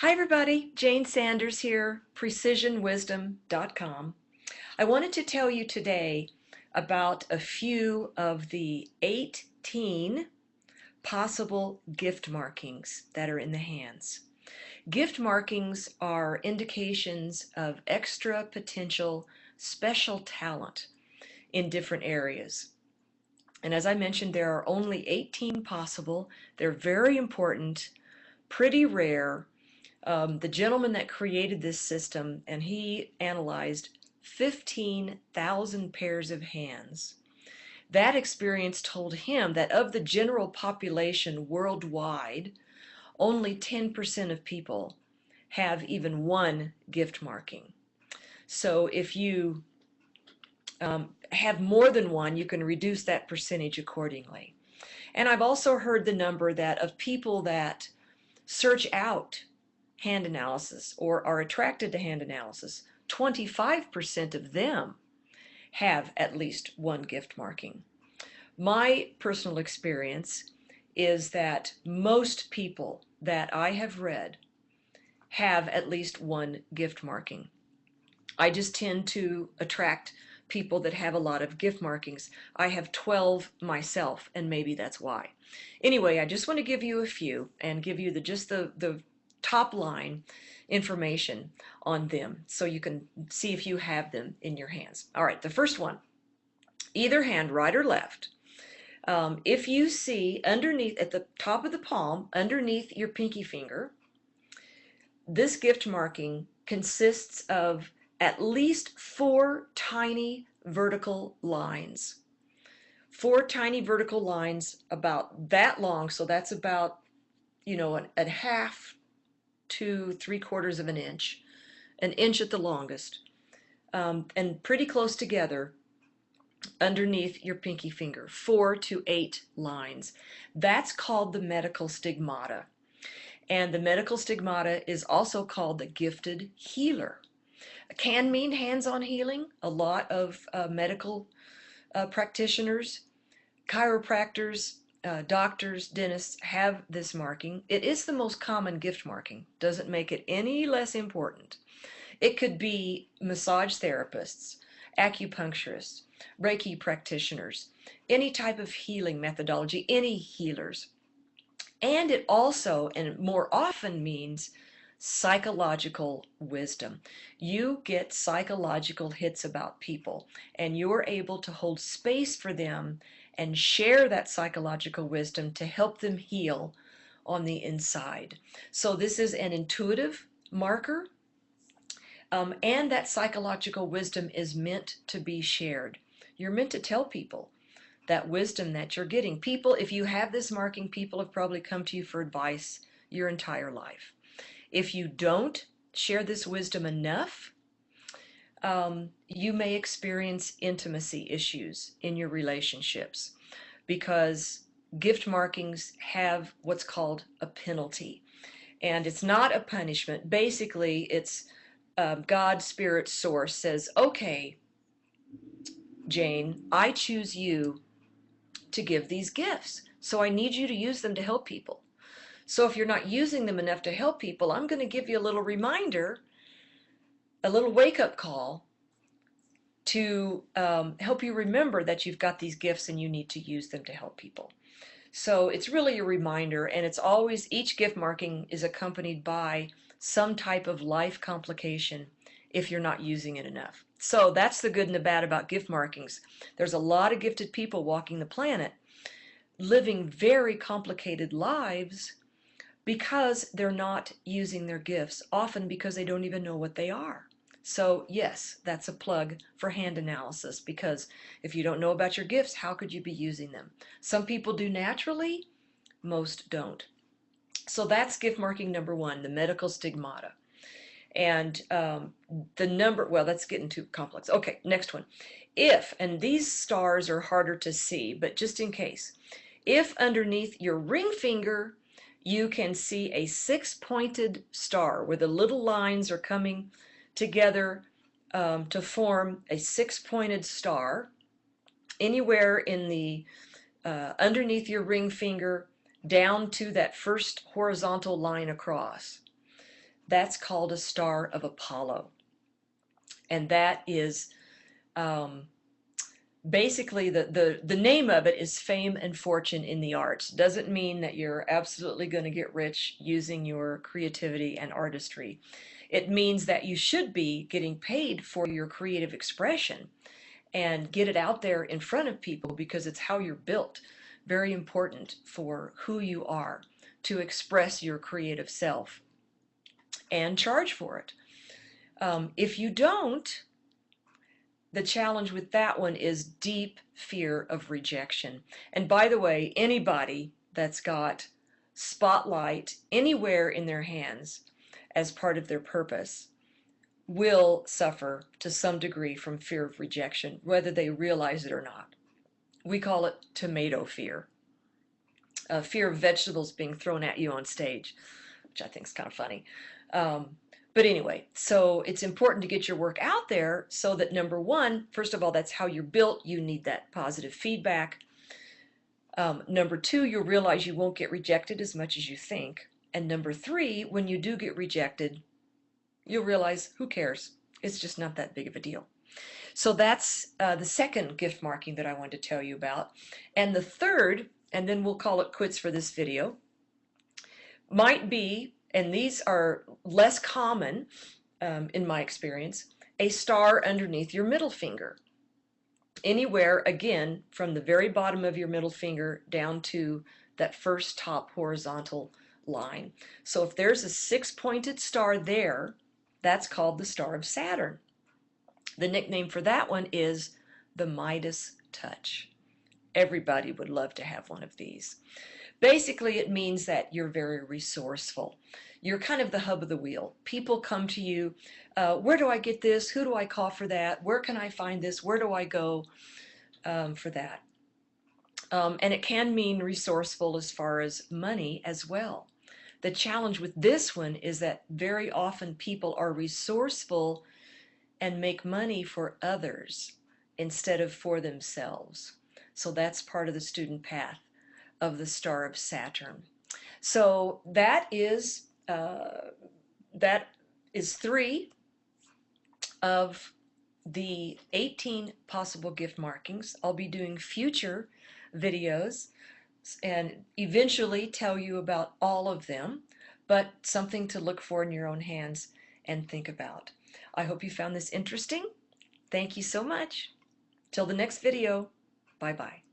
Hi everybody, Jayne Sanders here, precisionwisdom.com. I wanted to tell you today about a few of the 18 possible gift markings that are in the hands. Gift markings are indications of extra potential special talent in different areas. And as I mentioned, there are only 18 possible. They're very important, pretty rare. The gentleman that created this system, and he analyzed 15,000 pairs of hands. That experience told him that of the general population worldwide, only 10% of people have even one gift marking. So if you have more than one, you can reduce that percentage accordingly. And I've also heard the number that of people that search out hand analysis or are attracted to hand analysis, 25% of them have at least one gift marking. My personal experience is that most people that I have read have at least one gift marking. I just tend to attract people that have a lot of gift markings. I have 12 myself, and maybe that's why. Anyway, I just want to give you a few and give you just the top line information on them so you can see if you have them in your hands. All right, the first one, either hand, right or left. If you see underneath, at the top of the palm, underneath your pinky finger, this gift marking consists of at least 4 tiny vertical lines. 4 tiny vertical lines about that long, so that's about, a half to 3/4 of an inch at the longest, and pretty close together underneath your pinky finger, 4 to 8 lines. That's called the medical stigmata. And the medical stigmata is also called the gifted healer. It can mean hands-on healing. A lot of medical practitioners, chiropractors, doctors, dentists have this marking. It is the most common gift marking. Doesn't make it any less important. It could be massage therapists, acupuncturists, Reiki practitioners, any type of healing methodology, any healers. And it also, and more often, means psychological wisdom. You get psychological hits about people, and you're able to hold space for them and share that psychological wisdom to help them heal on the inside. So this is an intuitive marker, and that psychological wisdom is meant to be shared. You're meant to tell people that wisdom that you're getting. People, if you have this marking, people have probably come to you for advice your entire life. If you don't share this wisdom enough, you may experience intimacy issues in your relationships because gift markings have what's called a penalty. And it's not a punishment. Basically, it's God, Spirit, Source says, okay, Jayne, I choose you to give these gifts. So I need you to use them to help people. So if you're not using them enough to help people, I'm going to give you a little reminder, a little wake-up call to help you remember that you've got these gifts and you need to use them to help people. So it's really a reminder, and it's always, each gift marking is accompanied by some type of life complication if you're not using it enough. So that's the good and the bad about gift markings. There's a lot of gifted people walking the planet living very complicated lives because they're not using their gifts, often because they don't even know what they are. So yes, that's a plug for hand analysis, because if you don't know about your gifts, how could you be using them? Some people do naturally, most don't. So that's gift marking number 1, the medical stigmata. And the number, well, that's getting too complex. Okay, next one. If, and these stars are harder to see, but just in case, if underneath your ring finger you can see a 6-pointed star where the little lines are coming together to form a 6-pointed star, anywhere in the underneath your ring finger down to that first horizontal line across, That's called a Star of Apollo. And that is um, basically the name of it is fame and fortune in the arts. Doesn't mean that you're absolutely going to get rich using your creativity and artistry. It means that you should be getting paid for your creative expression and get it out there in front of people because it's how you're built. Very important for who you are to express your creative self and charge for it. If you don't, the challenge with that one is deep fear of rejection. And by the way, anybody that's got spotlight anywhere in their hands as part of their purpose will suffer to some degree from fear of rejection, whether they realize it or not. We call it tomato fear, fear of vegetables being thrown at you on stage, which I think is kind of funny. Um, but anyway, so it's important to get your work out there so that number one, first of all, that's how you're built. You need that positive feedback. Number two, you'll realize you won't get rejected as much as you think. And number three, when you do get rejected, you'll realize who cares? It's just not that big of a deal. So that's the second gift marking that I wanted to tell you about. And the third, and then we'll call it quits for this video, might be, and these are less common in my experience, a star underneath your middle finger. Anywhere, again, from the very bottom of your middle finger down to that first top horizontal line. So if there's a six-pointed star there, that's called the Star of Saturn. The nickname for that one is the Midas touch. Everybody would love to have one of these. Basically, it means that you're very resourceful. You're kind of the hub of the wheel. People come to you, where do I get this? Who do I call for that? Where can I find this? Where do I go for that? And it can mean resourceful as far as money as well. The challenge with this one is that very often people are resourceful and make money for others instead of for themselves. So that's part of the student path of the Star of Saturn. So that is three of the 18 possible gift markings. I'll be doing future videos and eventually tell you about all of them, but something to look for in your own hands and think about. I hope you found this interesting. Thank you so much. Till the next video, bye-bye.